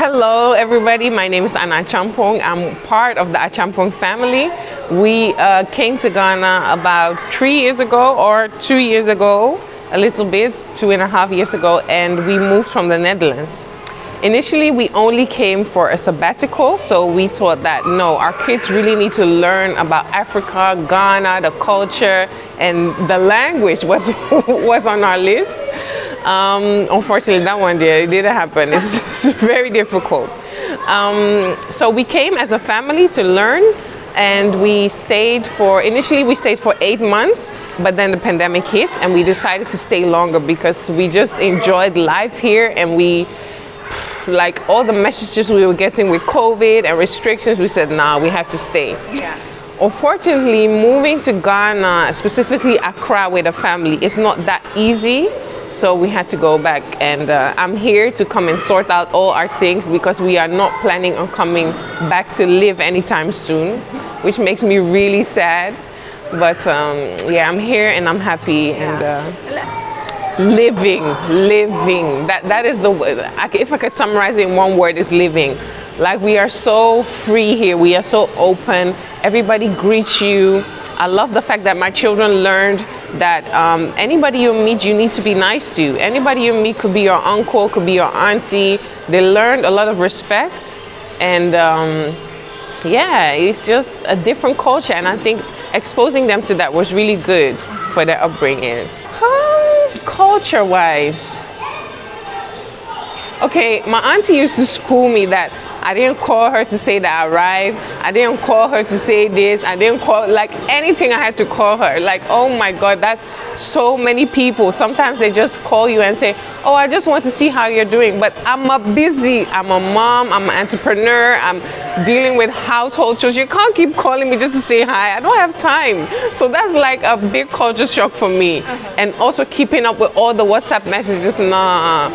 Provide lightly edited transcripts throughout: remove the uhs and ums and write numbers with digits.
Hello everybody, my name is Acheampong. I'm part of the Acheampong family. We came to Ghana about 3 years ago or 2 years ago, a little bit, 2.5 years ago, and we moved from the Netherlands. Initially, we only came for a sabbatical, so we thought that no, our kids really need to learn about Africa, Ghana, the culture, and the language was on our list. Unfortunately, that one it didn't happen. It's very difficult. So we came as a family to learn, and initially we stayed for 8 months, but then the pandemic hit and we decided to stay longer because we just enjoyed life here, and like all the messages we were getting with COVID and restrictions, we said, nah, we have to stay. Yeah. Unfortunately, moving to Ghana, specifically Accra with a family, is not that easy. So we had to go back, and I'm here to come and sort out all our things because we are not planning on coming back to live anytime soon, which makes me really sad. But yeah, I'm here and I'm happy. And living. That is the word. If I could summarize it in one word, is living. Like, we are so free here. We are so open. Everybody greets you. I love the fact that my children learned that anybody you meet, you need to be nice to. Anybody you meet could be your uncle, could be your auntie. They learned a lot of respect, and yeah, it's just a different culture, and I think exposing them to that was really good for their upbringing. Culture-wise, okay, my auntie used to school me that I didn't call her to say that I arrived. I didn't call her to say this. I didn't call, like, anything I had to call her. Like, oh my God, that's so many people. Sometimes they just call you and say, oh, I just want to see how you're doing. But I'm I'm a mom, I'm an entrepreneur, I'm dealing with household chores. You can't keep calling me just to say hi. I don't have time. So that's like a big culture shock for me. And also keeping up with all the WhatsApp messages, nah.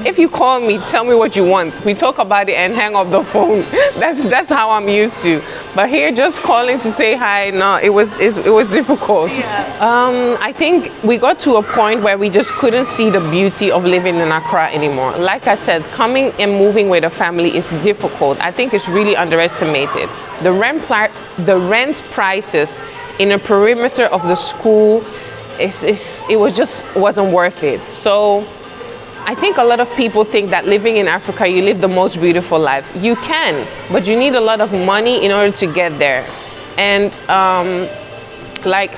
If you call me, tell me what you want. We talk about it and hang up the phone. That's how I'm used to. But here, just calling to say hi, no, it was difficult. Yeah. I think we got to a point where we just couldn't see the beauty of living in Accra anymore. Like I said, coming and moving with a family is difficult. I think it's really underestimated. The rent prices in a perimeter of the school, wasn't worth it. So I think a lot of people think that living in Africa, you live the most beautiful life. You can, but you need a lot of money in order to get there. And like,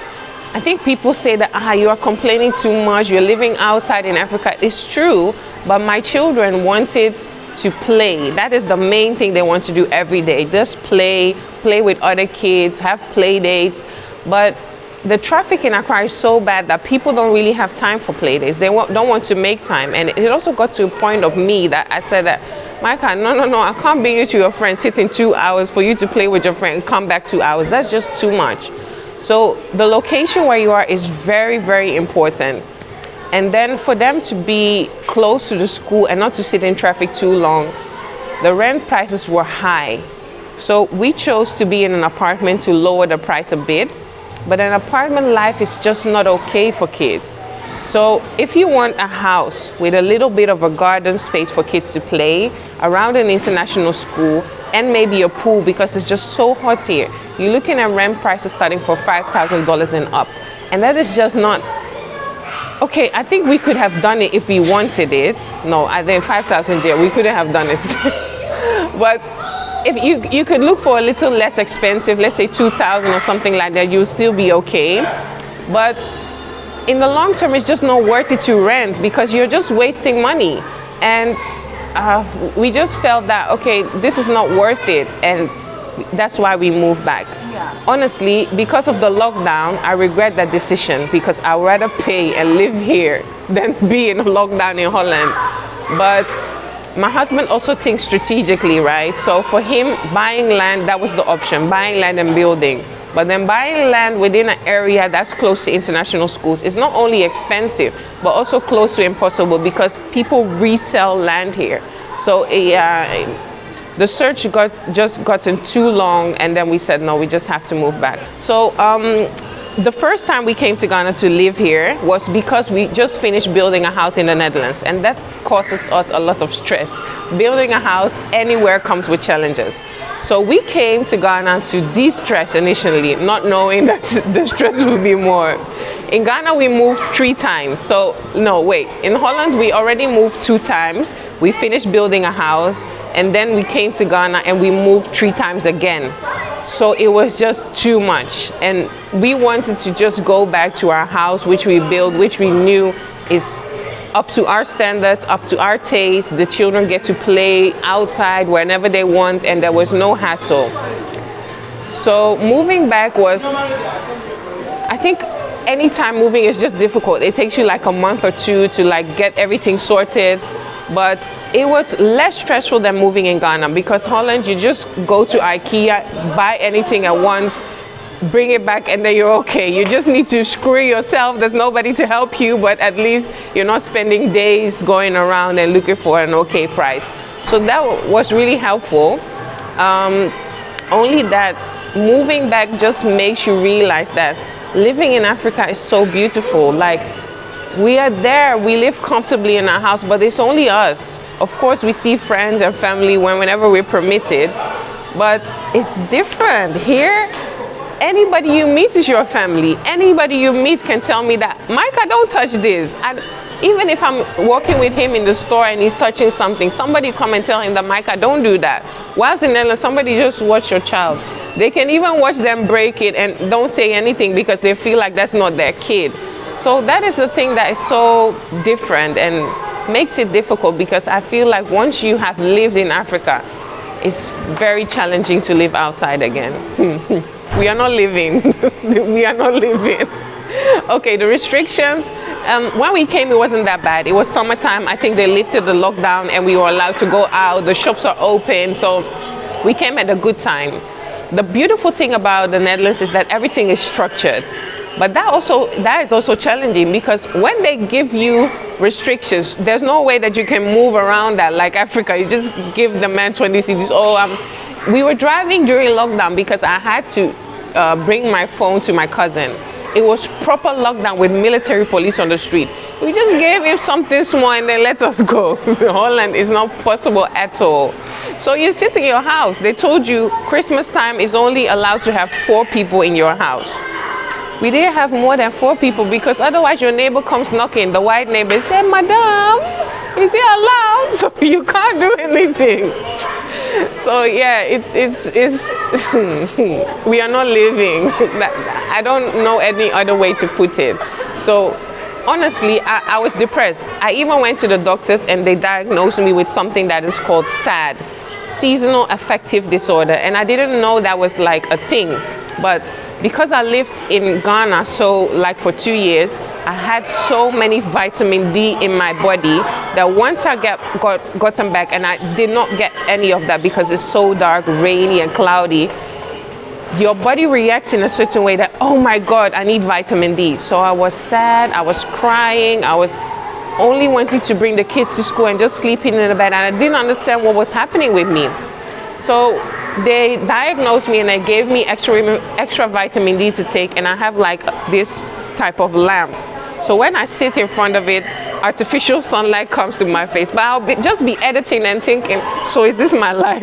I think people say that, you are complaining too much, you're living outside in Africa. It's true, but my children wanted to play. That is the main thing they want to do every day. Just play with other kids, have play dates. But the traffic in Accra is so bad that people don't really have time for play days. They don't want to make time. And it also got to a point of me that I said that, Micah, no, I can't bring you to your friend, sit in 2 hours for you to play with your friend and come back 2 hours. That's just too much. So the location where you are is very, very important. And then for them to be close to the school and not to sit in traffic too long, the rent prices were high. So we chose to be in an apartment to lower the price a bit. But an apartment life is just not okay for kids. So if you want a house with a little bit of a garden space for kids to play around an international school and maybe a pool, because it's just so hot here, you're looking at rent prices starting for $5,000 and up. And that is just not, okay, I think we could have done it if we wanted it. No, I think 5,000, yeah, we couldn't have done it. But if you could look for a little less expensive, let's say 2,000 or something like that, you'll still be okay. But in the long term, it's just not worth it to rent because you're just wasting money. And we just felt that, okay, this is not worth it. And that's why we moved back. Yeah. Honestly, because of the lockdown, I regret that decision because I would rather pay and live here than be in a lockdown in Holland. But my husband also thinks strategically, right? So for him, buying land, that was the option, buying land and building. But then buying land within an area that's close to international schools is not only expensive, but also close to impossible because people resell land here. So the search just gotten too long, and then we said, no, we just have to move back. So the first time we came to Ghana to live here was because we just finished building a house in the Netherlands, and that causes us a lot of stress building a house anywhere comes with challenges. So we came to Ghana to de-stress initially, not knowing that the stress would be more. In Ghana, we moved 3 times. So, no, wait. In Holland, we already moved 2 times. We finished building a house, and then we came to Ghana and we moved 3 times again. So it was just too much. And we wanted to just go back to our house, which we built, which we knew is up to our standards, up to our taste. The children get to play outside whenever they want, and there was no hassle. So moving back was, I think, anytime moving is just difficult. It takes you like a month or 2 to like get everything sorted, but it was less stressful than moving in Ghana, because Holland, you just go to IKEA, buy anything at once, bring it back, and then you're okay. You just need to screw yourself. There's nobody to help you, but at least you're not spending days going around and looking for an okay price. So that was really helpful. Only that moving back just makes you realize that living in Africa is so beautiful. Like, we are there, we live comfortably in our house, but it's only us. Of course, we see friends and family whenever we're permitted, but it's different. Here, anybody you meet is your family. Anybody you meet can tell me that, Micah, don't touch this. Even if I'm walking with him in the store and he's touching something, somebody come and tell him that, Micah, don't do that. Whilst in Netherlands, somebody just watch your child. They can even watch them break it and don't say anything because they feel like that's not their kid. So that is the thing that is so different and makes it difficult, because I feel like once you have lived in Africa, it's very challenging to live outside again. We are not living. We are not living. Okay, the restrictions. When we came, it wasn't that bad. It was summertime. I think they lifted the lockdown and we were allowed to go out. The shops are open. So we came at a good time. The beautiful thing about the Netherlands is that everything is structured. But that is also challenging, because when they give you restrictions, there's no way that you can move around that like Africa. You just give the man 20 cities. We were driving during lockdown because I had to bring my phone to my cousin. It was proper lockdown with military police on the street. We just gave him something small and then let us go. Holland is not possible at all. So you sit in your house. They told you Christmas time is only allowed to have 4 people in your house. We didn't have more than 4 people, because otherwise your neighbor comes knocking, the white neighbor says, Madam, is it allowed? So you can't do anything. So yeah, we are not living. I don't know any other way to put it. So honestly, I was depressed. I even went to the doctors and they diagnosed me with something that is called SAD, seasonal affective disorder. And I didn't know that was like a thing. But because I lived in Ghana for 2 years, I had so many vitamin D in my body that once I gotten back, and I did not get any of that because it's so dark, rainy and cloudy, your body reacts in a certain way that, oh my God, I need vitamin D. So I was sad, I was crying, I was only wanting to bring the kids to school and just sleeping in the bed, and I didn't understand what was happening with me. So they diagnosed me and they gave me extra vitamin D to take, and I have like this type of lamp. So when I sit in front of it, artificial sunlight comes to my face. But I'll just be editing and thinking, so is this my life?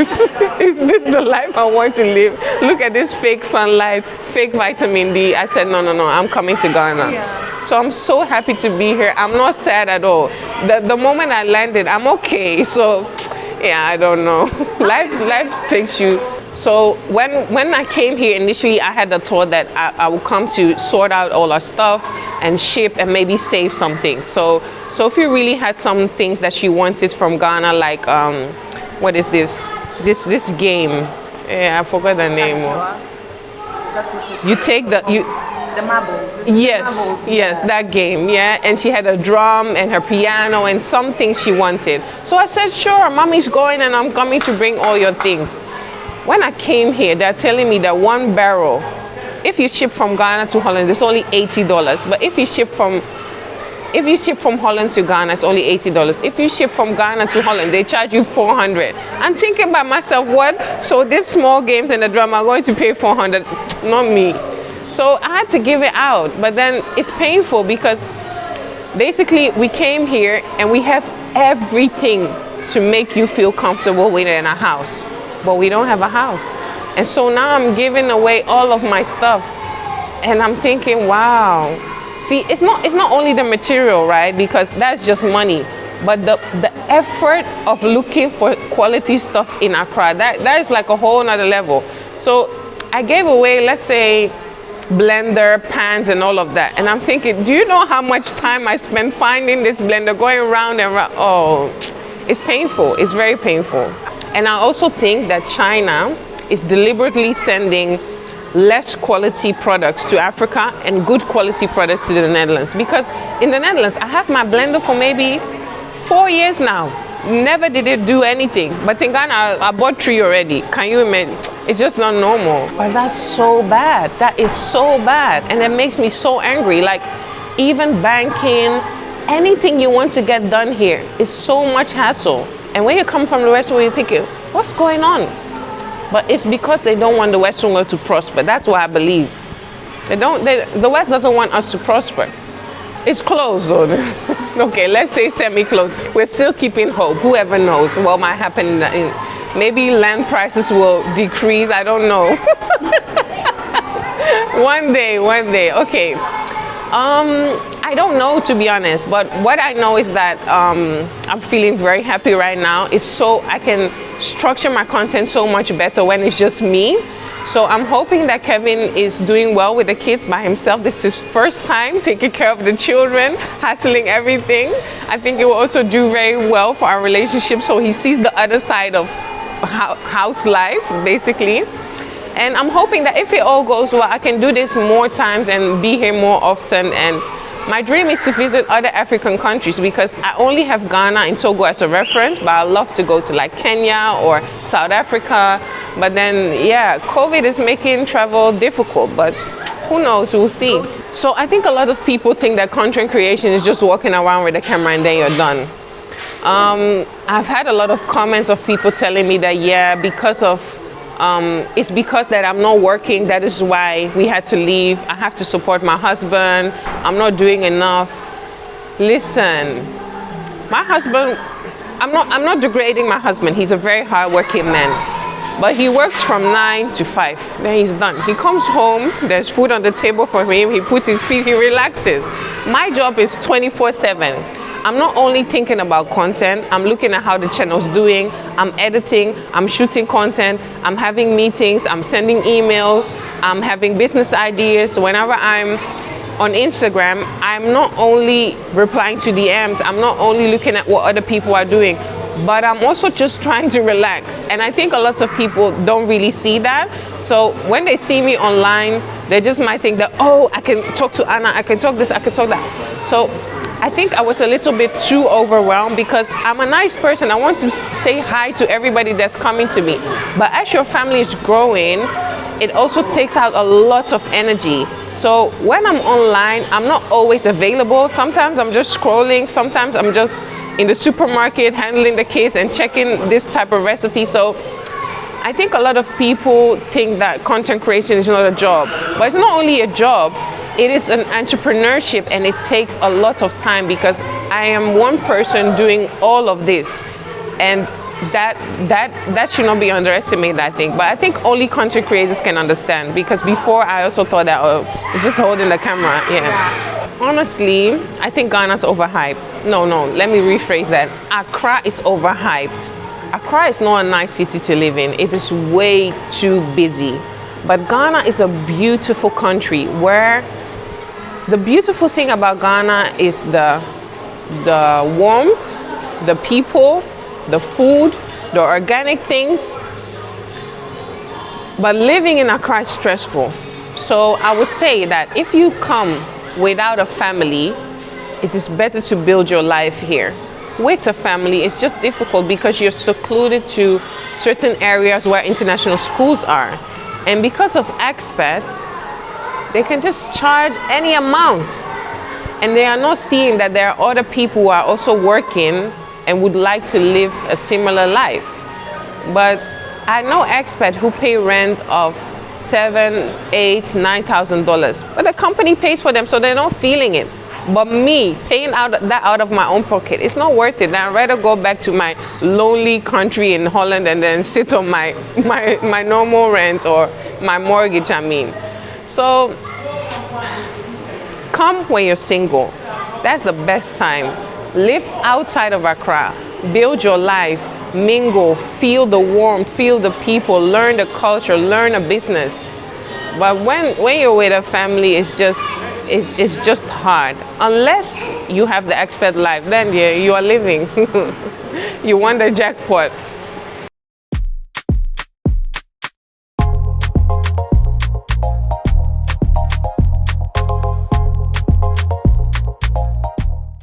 Is this the life I want to live? Look at this fake sunlight, fake vitamin D. I said, no, I'm coming to Ghana. Yeah. So I'm so happy to be here. I'm not sad at all. The moment I landed, I'm okay. So yeah, I don't know. Life takes you. So when I came here initially, I had the thought that I would come to sort out all our stuff and ship and maybe save something. So Sophie really had some things that she wanted from Ghana, like what is this game? Yeah, I forgot the name. You take the marbles. Yes, that game. Yeah, and she had a drum and her piano and some things she wanted. So I said, sure, mommy's going and I'm coming to bring all your things. When I came here, they're telling me that 1 barrel, if you ship from Ghana to Holland, it's only $80. But if you ship from Holland to Ghana, it's only $80. If you ship from Ghana to Holland, they charge you $400. I'm thinking by myself, what? So these small games and the drum are going to pay $400? Not me. So I had to give it out. But then it's painful because basically we came here and we have everything. to make you feel comfortable within a house. But we don't have a house. And so now I'm giving away all of my stuff. And I'm thinking, wow. See, it's not only the material, right? Because that's just money. But the effort of looking for quality stuff in Accra, that is like a whole nother level. So I gave away, let's say, blender, pans, and all of that. And I'm thinking, do you know how much time I spent finding this blender, going around and around? Oh, it's painful. It's very painful. And I also think that China is deliberately sending less quality products to Africa and good quality products to the Netherlands. Because in the Netherlands, I have my blender for maybe 4 years now. Never did it do anything. But in Ghana, I bought 3 already. Can you imagine? It's just not normal. But that's so bad. That is so bad. And it makes me so angry. Like, even banking, anything you want to get done here is so much hassle. And when you come from the West world, you're thinking, what's going on? But it's because they don't want the Western world to prosper. That's what I believe. The West doesn't want us to prosper. It's closed though. Okay, let's say semi-closed. We're still keeping hope. Whoever knows what might happen. Maybe land prices will decrease. I don't know. One day. Okay. I don't know, to be honest, but what I know is that I'm feeling very happy right now. It's so I can structure my content so much better when it's just me. So I'm hoping that Kevin is doing well with the kids by himself. This is his first time taking care of the children, hassling everything. I think it will also do very well for our relationship, so he sees the other side of house life, basically. And I'm hoping that if it all goes well, I can do this more times and be here more often. And my dream is to visit other African countries, because I only have Ghana and Togo as a reference, but I love to go to like Kenya or South Africa. But then, yeah, COVID is making travel difficult, but who knows, we'll see. So I think a lot of people think that content creation is just walking around with a camera and then you're done. I've had a lot of comments of people telling me that, yeah, because of it's because that I'm not working, that is why we had to leave. I have to support my husband. I'm not doing enough. Listen, my husband, I'm not degrading my husband. He's a very hardworking man, but he works from 9 to 5. Then he's done. He comes home, there's food on the table for him. He puts his feet, he relaxes. My job is 24/7. I'm not only thinking about content, I'm looking at how the channel's doing, I'm editing, I'm shooting content, I'm having meetings, I'm sending emails, I'm having business ideas. Whenever I'm on Instagram, I'm not only replying to DMs, I'm not only looking at what other people are doing, but I'm also just trying to relax. And I think a lot of people don't really see that. So when they see me online, they just might think that, oh, I can talk to Anna, I can talk this, I can talk that. So I think I was a little bit too overwhelmed, because I'm a nice person. I want to say hi to everybody that's coming to me. But as your family is growing, it also takes out a lot of energy. So when I'm online, I'm not always available. Sometimes I'm just scrolling. Sometimes I'm just in the supermarket handling the kids and checking this type of recipe. So I think a lot of people think that content creation is not a job. But it's not only a job. It is an entrepreneurship, and it takes a lot of time, because I am one person doing all of this, and that should not be underestimated, I think. But I think only content creators can understand, because before I also thought that, oh, it's just holding the camera. Yeah. Honestly, I think Ghana's overhyped. No, let me rephrase that. Accra is overhyped. Accra is not a nice city to live in. It is way too busy. But Ghana is a beautiful country, where the beautiful thing about Ghana is the warmth, the people, the food, the organic things. But living in Accra is stressful. So I would say that if you come without a family, it is better to build your life here. With a family, it's just difficult, because you're secluded to certain areas where international schools are. And because of expats, they can just charge any amount. And they are not seeing that there are other people who are also working and would like to live a similar life. But I know expats who pay rent of $7,000, $8,000, $9,000. But the company pays for them, so they're not feeling it. But me paying out of my own pocket, it's not worth it. I'd rather go back to my lonely country in Holland and then sit on my normal rent or my mortgage, I mean. So come when you're single. That's the best time. Live outside of Accra. Build your life. Mingle. Feel the warmth. Feel the people. Learn the culture. Learn a business. But when you're with a family, it's just hard. Unless you have the expert life, then yeah, you are living. You won the jackpot.